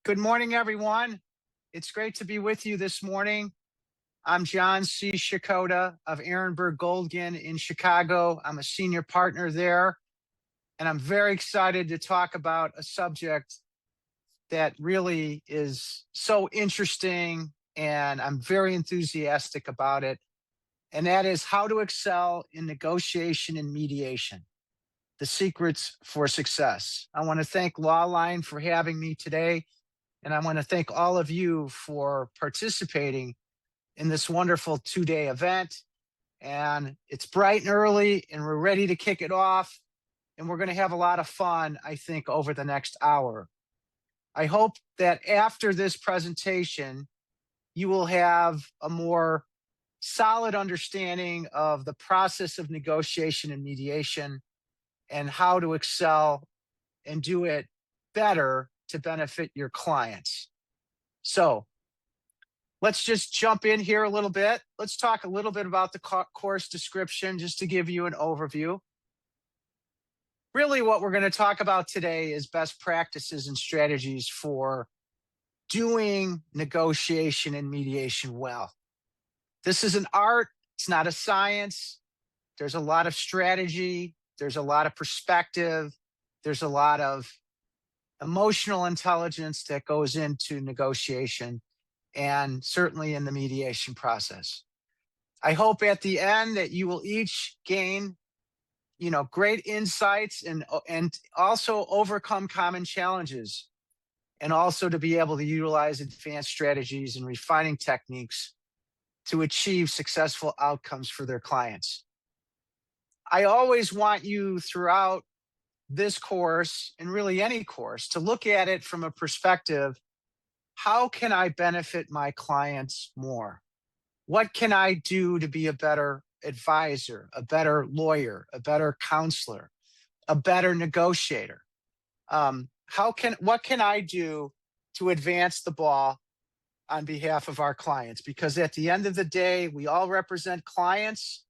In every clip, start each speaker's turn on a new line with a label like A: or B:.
A: Good morning, everyone. It's great to be with you this morning. I'm John C. Sciaccotta of Aronberg Goldgehn in Chicago. I'm a senior partner there, and I'm very excited to talk about a subject that really is so interesting, and I'm very enthusiastic about it, and that is how to excel in negotiation and mediation, the secrets for success. I want to thank Lawline for having me today. And I want to thank all of you for participating in this wonderful two-day event. And it's bright and early, and we're ready to kick it off. And we're going to have a lot of fun, I think, over the next hour. I hope that after this presentation, you will have a more solid understanding of the process of negotiation and mediation and how to excel and do it better to benefit your clients. So let's just jump in here a little bit. Let's talk a little bit about the course description, just to give you an overview. Really, what we're going to talk about today is best practices and strategies for doing negotiation and mediation well. This is an art, it's not a science. There's a lot of strategy, there's a lot of perspective, there's a lot of emotional intelligence that goes into negotiation and certainly in the mediation process. I hope at the end that you will each gain, great insights and also overcome common challenges, and also to be able to utilize advanced strategies and refining techniques to achieve successful outcomes for their clients. I always want you throughout this course, and really any course, to look at it from a perspective: how can I benefit my clients more? What can I do to be a better advisor, a better lawyer, a better counselor, a better negotiator? What can I do to advance the ball on behalf of our clients? Because at the end of the day, we all represent clients,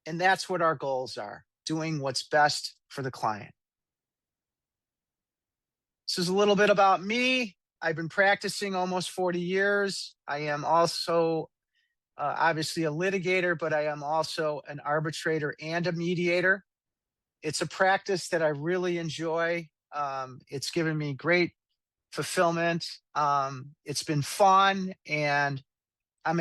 A: and that's what our goals are: doing what's best for the client. This is a little bit about me. I've been practicing almost 40 years. I am also obviously a litigator, but I am also an arbitrator and a mediator. It's a practice that I really enjoy. It's given me great fulfillment. It's been fun, and I'm